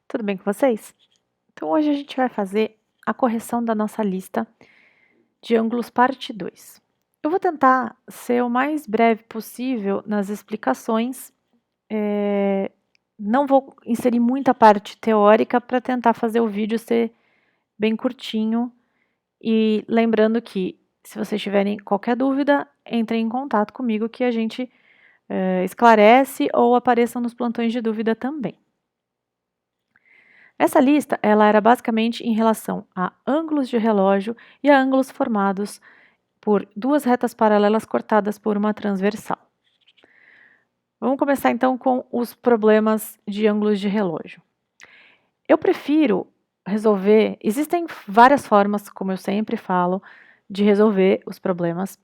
Tudo bem com vocês? Então hoje a gente vai fazer a correção da nossa lista de ângulos parte 2. Eu vou tentar ser o mais breve possível nas explicações, não vou inserir muita parte teórica para tentar fazer o vídeo ser bem curtinho e lembrando que se vocês tiverem qualquer dúvida, entrem em contato comigo que a gente esclarece ou apareçam nos plantões de dúvida também. Essa lista ela era basicamente em relação a ângulos de relógio e a ângulos formados por duas retas paralelas cortadas por uma transversal. Vamos começar então com os problemas de ângulos de relógio. Eu prefiro resolver, existem várias formas, como eu sempre falo, de resolver os problemas.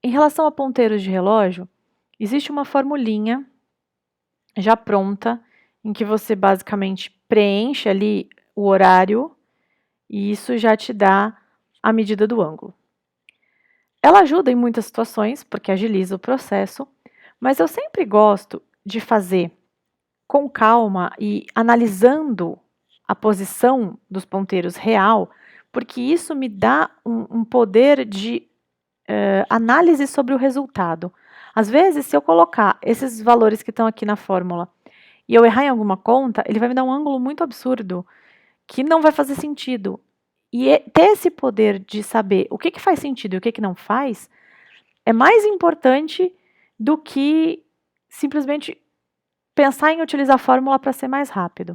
Em relação a ponteiros de relógio, existe uma formulinha já pronta, em que você basicamente preenche ali o horário e isso já te dá a medida do ângulo. Ela ajuda em muitas situações, porque agiliza o processo, mas eu sempre gosto de fazer com calma e analisando a posição dos ponteiros real, porque isso me dá um poder de análise sobre o resultado. Às vezes, se eu colocar esses valores que estão aqui na fórmula e eu errar em alguma conta, ele vai me dar um ângulo muito absurdo, que não vai fazer sentido. E ter esse poder de saber o que faz sentido e o que não faz, é mais importante do que simplesmente pensar em utilizar a fórmula para ser mais rápido.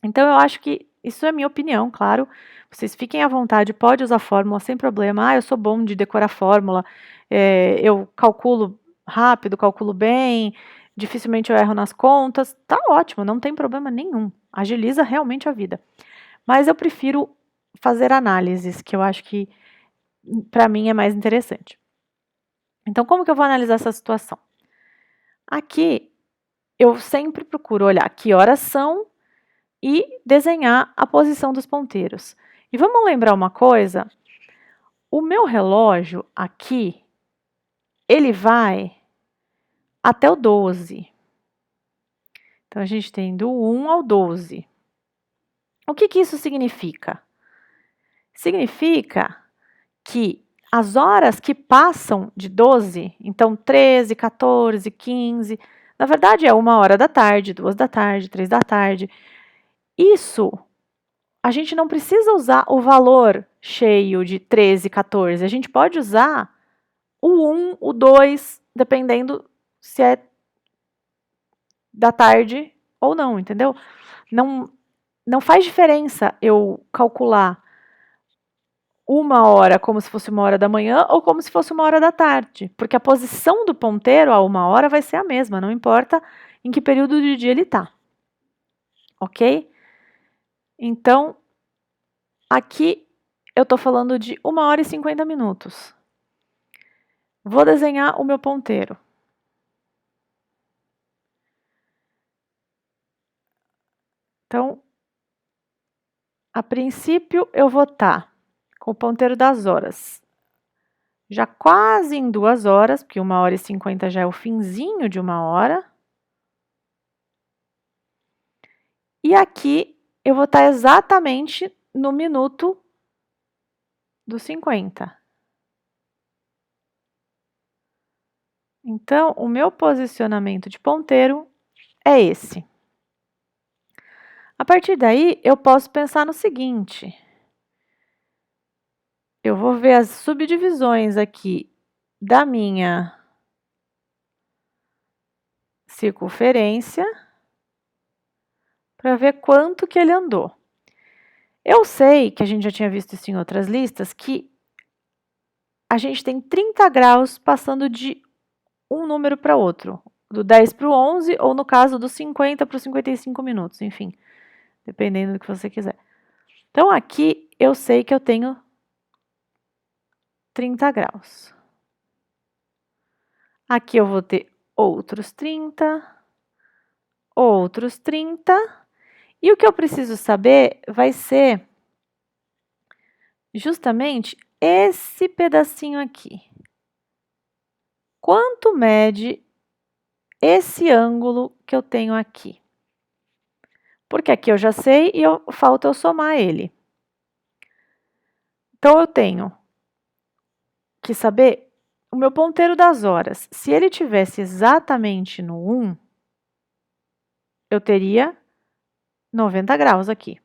Então, eu acho que, isso é a minha opinião, claro, vocês fiquem à vontade, pode usar fórmula sem problema. Eu sou bom de decorar fórmula, eu calculo rápido, calculo bem, dificilmente eu erro nas contas, tá ótimo, não tem problema nenhum, agiliza realmente a vida. Mas eu prefiro fazer análises, que eu acho que, para mim, é mais interessante. Então, como que eu vou analisar essa situação? Aqui, eu sempre procuro olhar que horas são e desenhar a posição dos ponteiros. E vamos lembrar uma coisa, o meu relógio aqui, ele vai até o 12. Então, a gente tem do 1 ao 12. O que isso significa? Significa que as horas que passam de 12, então 13, 14, 15, na verdade é 1h da tarde, 2 da tarde, 3 da tarde. Isso, a gente não precisa usar o valor cheio de 13, 14. A gente pode usar o 1, o 2, dependendo se é da tarde ou não, entendeu? Não faz diferença eu calcular 1h como se fosse 1h da manhã ou como se fosse 1h da tarde, porque a posição do ponteiro a 1h vai ser a mesma, não importa em que período do dia ele está. Ok? Então, aqui eu estou falando de 1h e 50 minutos. Vou desenhar o meu ponteiro. Então, a princípio, eu vou estar com o ponteiro das horas. Já quase em 2 horas, porque 1h e 50 já é o finzinho de 1h. E aqui eu vou estar exatamente no minuto dos 50. Então, o meu posicionamento de ponteiro é esse. A partir daí, eu posso pensar no seguinte. Eu vou ver as subdivisões aqui da minha circunferência para ver quanto que ele andou. Eu sei que a gente já tinha visto isso em outras listas, que a gente tem 30 graus passando de um número para outro, do 10 para o 11, ou no caso do 50 para os 55 minutos, enfim, dependendo do que você quiser. Então, aqui eu sei que eu tenho 30 graus. Aqui eu vou ter outros 30, outros 30, e o que eu preciso saber vai ser justamente esse pedacinho aqui. Quanto mede esse ângulo que eu tenho aqui? Porque aqui eu já sei e falta eu somar ele. Então, eu tenho que saber o meu ponteiro das horas. Se ele tivesse exatamente no 1, eu teria 90 graus aqui.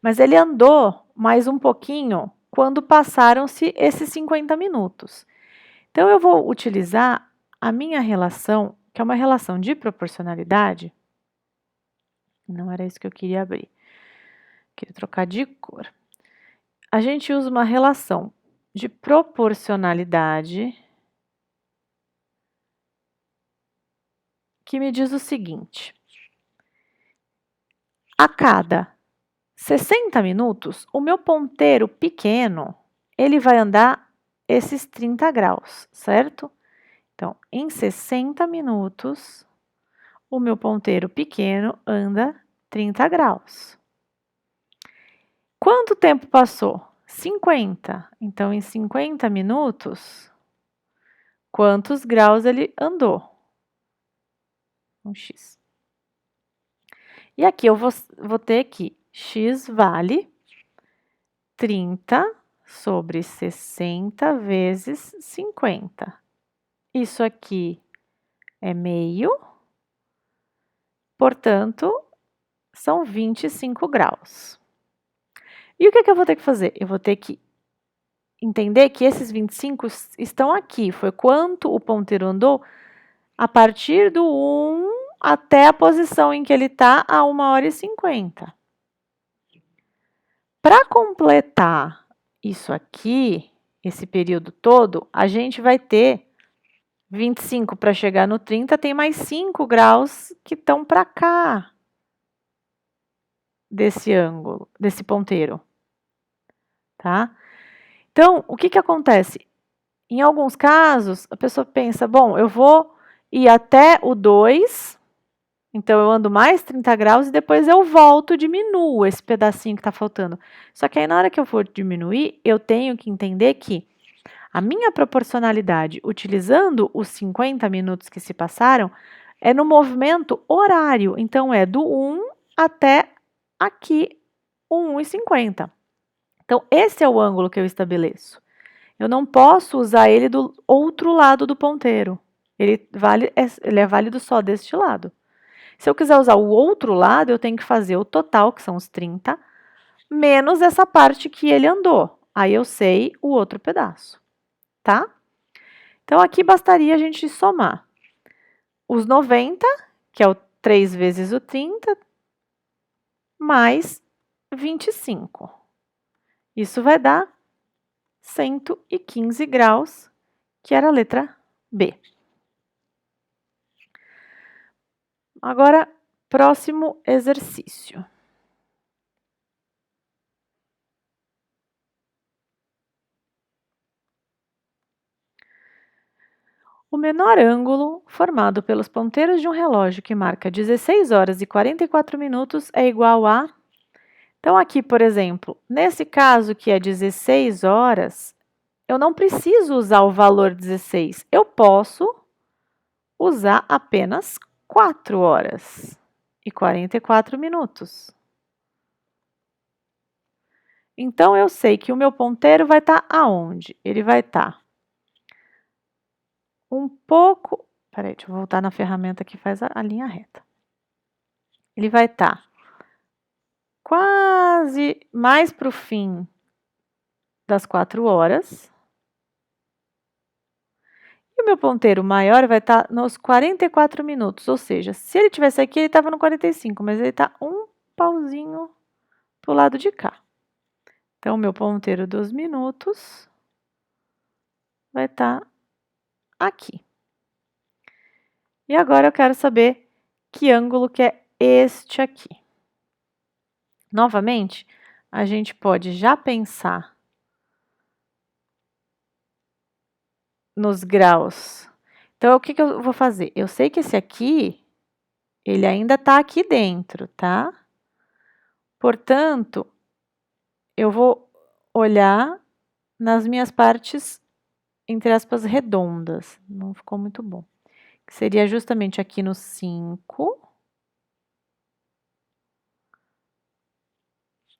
Mas ele andou mais um pouquinho quando passaram-se esses 50 minutos. Então, eu vou utilizar a minha relação, que é uma relação de proporcionalidade. Não era isso que eu queria abrir. Queria trocar de cor. A gente usa uma relação de proporcionalidade que me diz o seguinte: a cada 60 minutos, o meu ponteiro pequeno, ele vai andar esses 30 graus, certo? Então, em 60 minutos, o meu ponteiro pequeno anda 30 graus. Quanto tempo passou? 50. Então, em 50 minutos, quantos graus ele andou? Um x. E aqui eu vou ter que x vale 30 sobre 60 vezes 50. Isso aqui é meio, portanto, são 25 graus. E o que eu vou ter que fazer? Eu vou ter que entender que esses 25 estão aqui. Foi quanto o ponteiro andou a partir do 1 até a posição em que ele está a 1h50. Para completar isso aqui, esse período todo, a gente vai ter 25 para chegar no 30, tem mais 5 graus que estão para cá desse ângulo, desse ponteiro, tá? Então, o que acontece? Em alguns casos, a pessoa pensa, bom, eu vou ir até o 2, então eu ando mais 30 graus e depois eu volto, diminuo esse pedacinho que está faltando. Só que aí na hora que eu for diminuir, eu tenho que entender que a minha proporcionalidade, utilizando os 50 minutos que se passaram, é no movimento horário. Então, é do 1 até aqui, o 1h50. Então, esse é o ângulo que eu estabeleço. Eu não posso usar ele do outro lado do ponteiro. Ele é válido só deste lado. Se eu quiser usar o outro lado, eu tenho que fazer o total, que são os 30, menos essa parte que ele andou. Aí eu sei o outro pedaço, tá? Então, aqui bastaria a gente somar os 90, que é o 3 vezes o 30, mais 25. Isso vai dar 115 graus, que era a letra B. Agora, próximo exercício. O menor ângulo formado pelos ponteiros de um relógio que marca 16 horas e 44 minutos é igual a... Então, aqui, por exemplo, nesse caso que é 16 horas, eu não preciso usar o valor 16. Eu posso usar apenas 4 horas e 44 minutos. Então, eu sei que o meu ponteiro vai estar aonde? Ele vai estar um pouco... Peraí, deixa eu voltar na ferramenta que faz a linha reta. Ele vai estar quase mais para o fim das 4 horas. E o meu ponteiro maior vai estar nos 44 minutos. Ou seja, se ele tivesse aqui, ele estava no 45, mas ele está um pauzinho para o lado de cá. Então, o meu ponteiro dos minutos vai estar aqui. E agora eu quero saber que ângulo que é este aqui. Novamente, a gente pode já pensar nos graus. Então, o que eu vou fazer? Eu sei que esse aqui, ele ainda está aqui dentro, tá? Portanto, eu vou olhar nas minhas partes, entre aspas, redondas. Não ficou muito bom. Que seria justamente aqui no 5.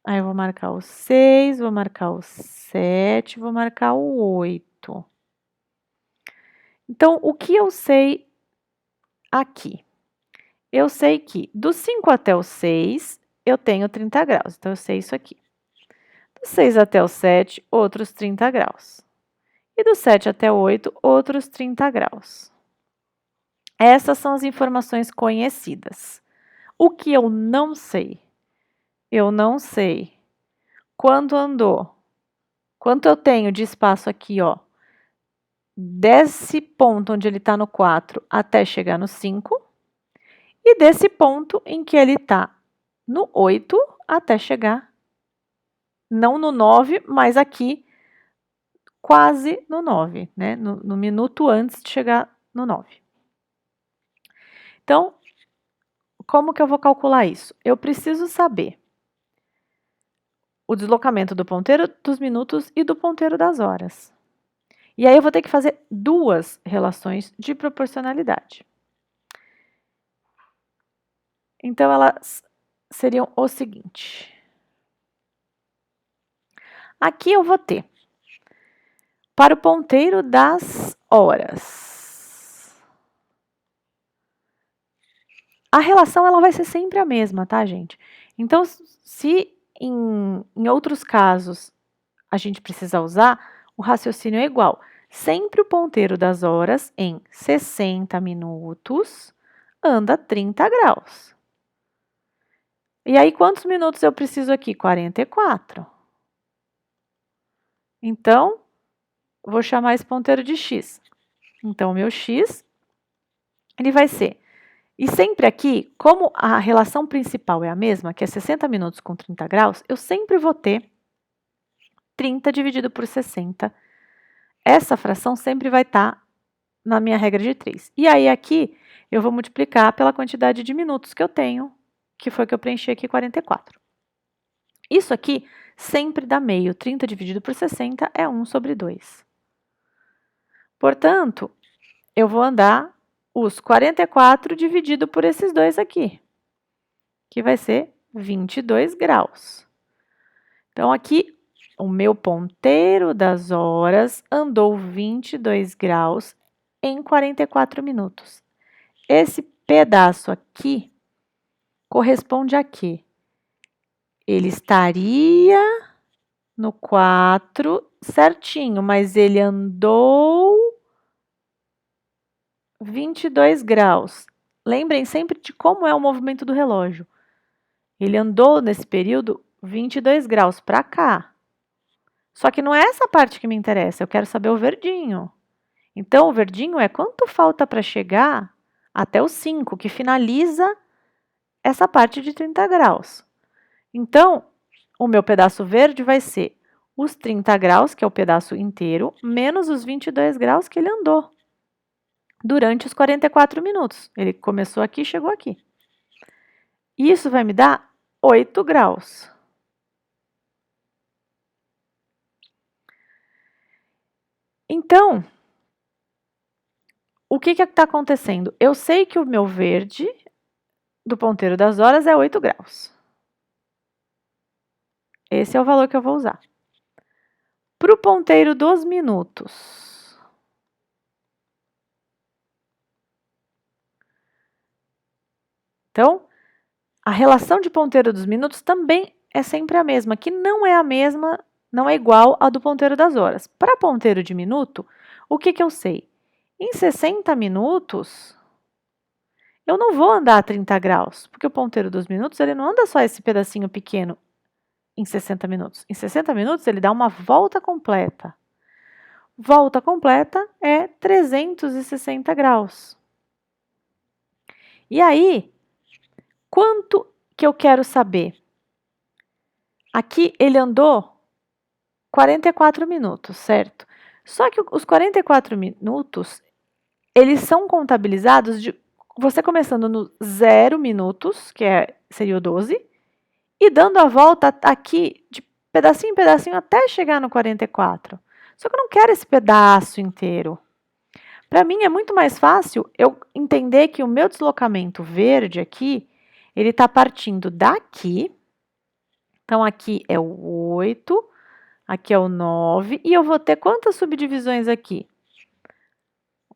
Aí eu vou marcar o 6, vou marcar o 7, vou marcar o 8. Então, o que eu sei aqui? Eu sei que do 5 até o 6, eu tenho 30 graus. Então, eu sei isso aqui. Do 6 até o 7, outros 30 graus. E do 7 até o 8, outros 30 graus. Essas são as informações conhecidas. O que eu não sei? Eu não sei quanto andou. Quanto eu tenho de espaço aqui, ó, desse ponto onde ele está no 4 até chegar no 5, e desse ponto em que ele está no 8 até chegar, não no 9, mas aqui quase no 9, né? No minuto antes de chegar no 9. Então, como que eu vou calcular isso? Eu preciso saber o deslocamento do ponteiro dos minutos e do ponteiro das horas. E aí eu vou ter que fazer duas relações de proporcionalidade. Então, elas seriam o seguinte. Aqui eu vou ter, para o ponteiro das horas, a relação ela vai ser sempre a mesma, tá, gente? Então, se em outros casos a gente precisa usar, o raciocínio é igual. Sempre o ponteiro das horas em 60 minutos anda 30 graus. E aí, quantos minutos eu preciso aqui? 44. Então, vou chamar esse ponteiro de x. Então, o meu x, ele vai ser... E sempre aqui, como a relação principal é a mesma, que é 60 minutos com 30 graus, eu sempre vou ter 30 dividido por 60. Essa fração sempre vai estar na minha regra de 3. E aí, aqui, eu vou multiplicar pela quantidade de minutos que eu tenho, que foi que eu preenchi aqui, 44. Isso aqui sempre dá meio. 30 dividido por 60 é 1 sobre 2. Portanto, eu vou andar os 44 dividido por esses dois aqui, que vai ser 22 graus. Então, aqui, o meu ponteiro das horas andou 22 graus em 44 minutos. Esse pedaço aqui corresponde a quê? Ele estaria no 4 certinho, mas ele andou 22 graus. Lembrem sempre de como é o movimento do relógio. Ele andou nesse período 22 graus para cá. Só que não é essa parte que me interessa, eu quero saber o verdinho. Então, o verdinho é quanto falta para chegar até o 5, que finaliza essa parte de 30 graus. Então, o meu pedaço verde vai ser os 30 graus, que é o pedaço inteiro, menos os 22 graus que ele andou durante os 44 minutos. Ele começou aqui e chegou aqui. Isso vai me dar 8 graus. Então, o que está acontecendo? Eu sei que o meu verde do ponteiro das horas é 8 graus. Esse é o valor que eu vou usar. Para o ponteiro dos minutos, então, a relação de ponteiro dos minutos também é sempre a mesma, que não é a mesma, não é igual à do ponteiro das horas. Para ponteiro de minuto, o que eu sei? Em 60 minutos, eu não vou andar a 30 graus, porque o ponteiro dos minutos ele não anda só esse pedacinho pequeno em 60 minutos. Em 60 minutos, ele dá uma volta completa. Volta completa é 360 graus. E aí, quanto que eu quero saber? Aqui ele andou 44 minutos, certo? Só que os 44 minutos, eles são contabilizados de você começando no 0 minutos, que seria o 12, e dando a volta aqui de pedacinho em pedacinho até chegar no 44. Só que eu não quero esse pedaço inteiro. Para mim é muito mais fácil eu entender que o meu deslocamento verde aqui, ele está partindo daqui Então, aqui é o 8, aqui é o 9, e eu vou ter quantas subdivisões aqui?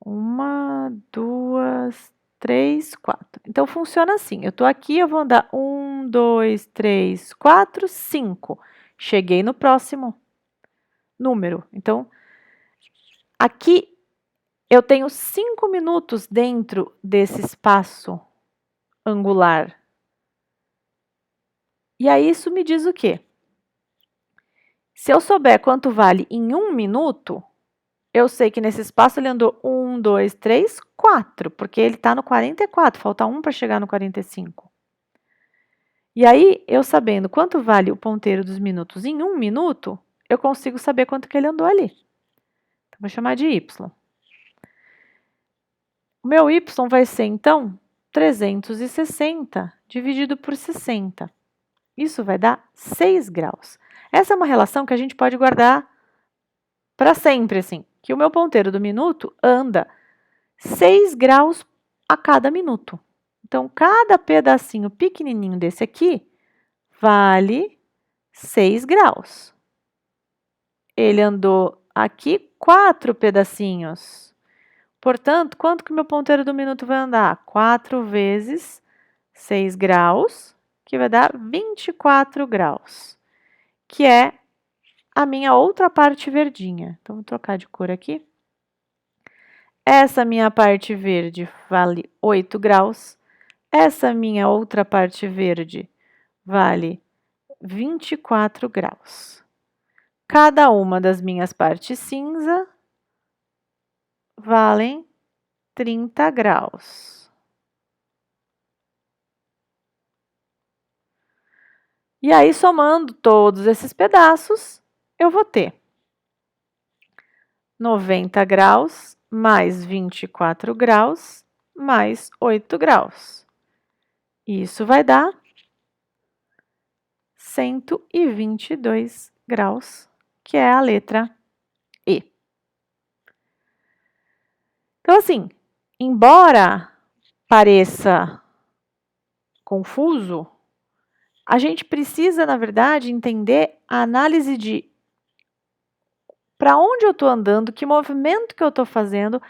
1, 2, 3, 4. Então, funciona assim, eu estou aqui, eu vou andar 1, 2, 3, 4, 5. Cheguei no próximo número. Então, aqui eu tenho 5 minutos dentro desse espaço angular. E aí isso me diz o quê? Se eu souber quanto vale em 1 minuto, eu sei que nesse espaço ele andou 1, 2, 3, 4, porque ele está no 44, falta 1 para chegar no 45. E aí, eu sabendo quanto vale o ponteiro dos minutos em 1 minuto, eu consigo saber quanto que ele andou ali. Então, vou chamar de y. O meu y vai ser, então, 360 dividido por 60. Isso vai dar 6 graus. Essa é uma relação que a gente pode guardar para sempre, assim, que o meu ponteiro do minuto anda 6 graus a cada minuto. Então, cada pedacinho pequenininho desse aqui vale 6 graus. Ele andou aqui 4 pedacinhos. Portanto, quanto que o meu ponteiro do minuto vai andar? 4 vezes 6 graus, que vai dar 24 graus, que é a minha outra parte verdinha. Então, vou trocar de cor aqui. Essa minha parte verde vale 8 graus. Essa minha outra parte verde vale 24 graus. Cada uma das minhas partes cinza valem 30 graus. E aí, somando todos esses pedaços, eu vou ter 90 graus mais 24 graus mais 8 graus. Isso vai dar 122 graus, que é a letra E. Então, assim, embora pareça confuso, a gente precisa, na verdade, entender a análise de para onde eu estou andando, que movimento que eu estou fazendo,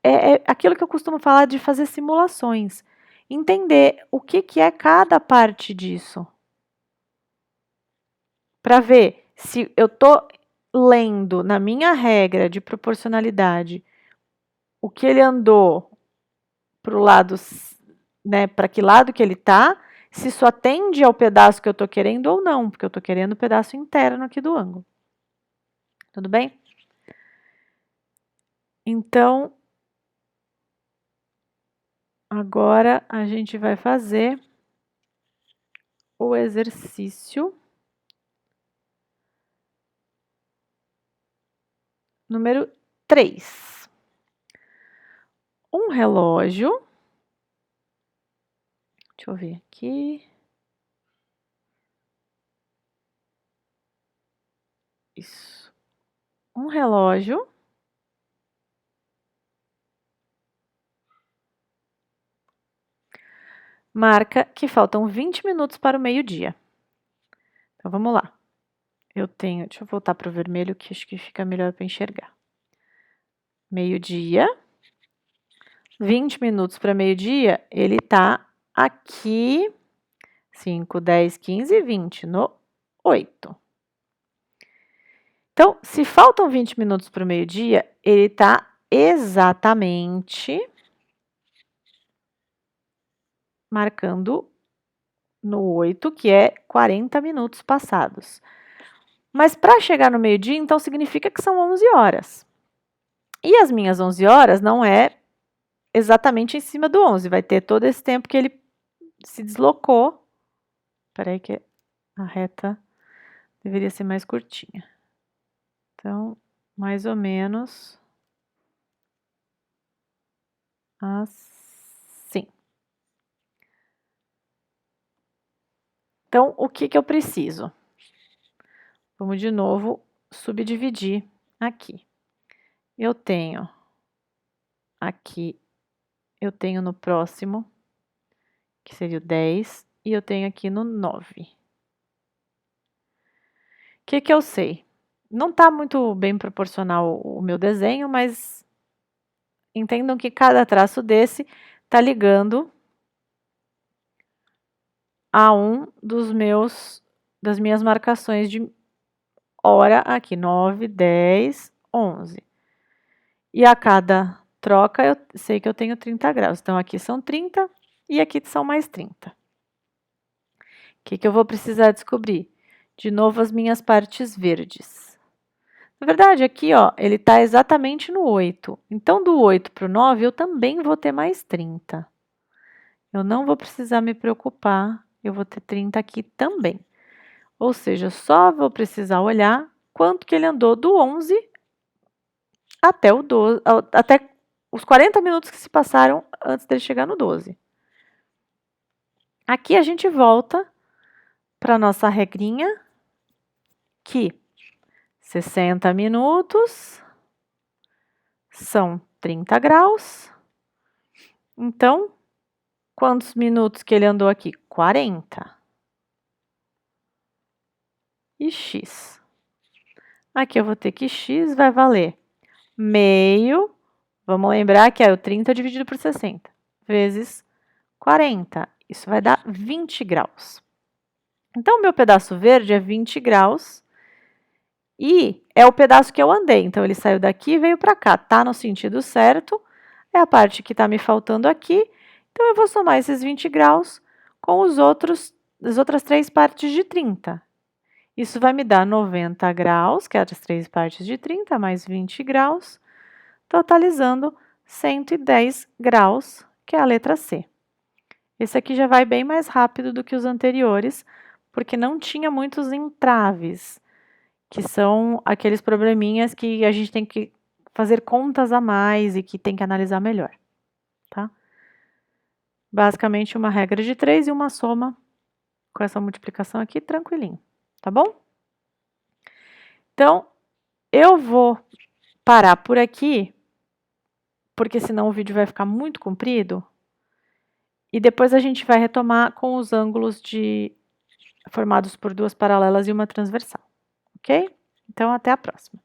é aquilo que eu costumo falar de fazer simulações. Entender o que é cada parte disso. Para ver se eu estou lendo na minha regra de proporcionalidade o que ele andou para o lado, né, para que lado que ele está, se isso atende ao pedaço que eu estou querendo ou não, porque eu estou querendo o pedaço interno aqui do ângulo. Tudo bem? Então, agora a gente vai fazer o exercício número 3. Um relógio. Deixa eu ver aqui. Isso. Um relógio marca que faltam 20 minutos para o meio-dia. Então, vamos lá. Deixa eu voltar para o vermelho, que acho que fica melhor para enxergar. Meio-dia. 20 minutos para meio-dia, ele está aqui, 5, 10, 15, 20, no 8. Então, se faltam 20 minutos para o meio-dia, ele está exatamente marcando no 8, que é 40 minutos passados. Mas para chegar no meio-dia, então, significa que são 11 horas. E as minhas 11 horas não é exatamente em cima do 11, vai ter todo esse tempo que ele se deslocou. Espera aí que a reta deveria ser mais curtinha. Então, mais ou menos assim. Então, o que eu preciso? Vamos de novo subdividir aqui. Eu tenho aqui, eu tenho no próximo, que seria o 10, e eu tenho aqui no 9. que eu sei? Não está muito bem proporcional o meu desenho, mas entendam que cada traço desse está ligando a das minhas marcações de hora aqui, 9, 10, 11. E a cada troca eu sei que eu tenho 30 graus. Então aqui são 30 e aqui são mais 30. O que eu vou precisar descobrir? De novo as minhas partes verdes. Na verdade, aqui, ó, ele está exatamente no 8. Então, do 8 para o 9, eu também vou ter mais 30. Eu não vou precisar me preocupar, eu vou ter 30 aqui também. Ou seja, só vou precisar olhar quanto que ele andou do 11 até o 12, até os 40 minutos que se passaram antes dele chegar no 12. Aqui a gente volta para a nossa regrinha, que 60 minutos são 30 graus. Então, quantos minutos que ele andou aqui? 40. E x. Aqui eu vou ter que x vai valer meio, vamos lembrar que é o 30 dividido por 60, vezes 40. Isso vai dar 20 graus. Então, o meu pedaço verde é 20 graus e é o pedaço que eu andei. Então, ele saiu daqui e veio para cá. Tá no sentido certo, é a parte que está me faltando aqui. Então, eu vou somar esses 20 graus com as outras 3 partes de 30. Isso vai me dar 90 graus, que é as 3 partes de 30, mais 20 graus, totalizando 110 graus, que é a letra C. Esse aqui já vai bem mais rápido do que os anteriores, porque não tinha muitos entraves, que são aqueles probleminhas que a gente tem que fazer contas a mais e que tem que analisar melhor, tá? Basicamente uma regra de 3 e uma soma com essa multiplicação aqui, tranquilinho, tá bom? Então, eu vou parar por aqui, porque senão o vídeo vai ficar muito comprido, e depois a gente vai retomar com os ângulos formados por duas paralelas e uma transversal, ok? Então, até a próxima.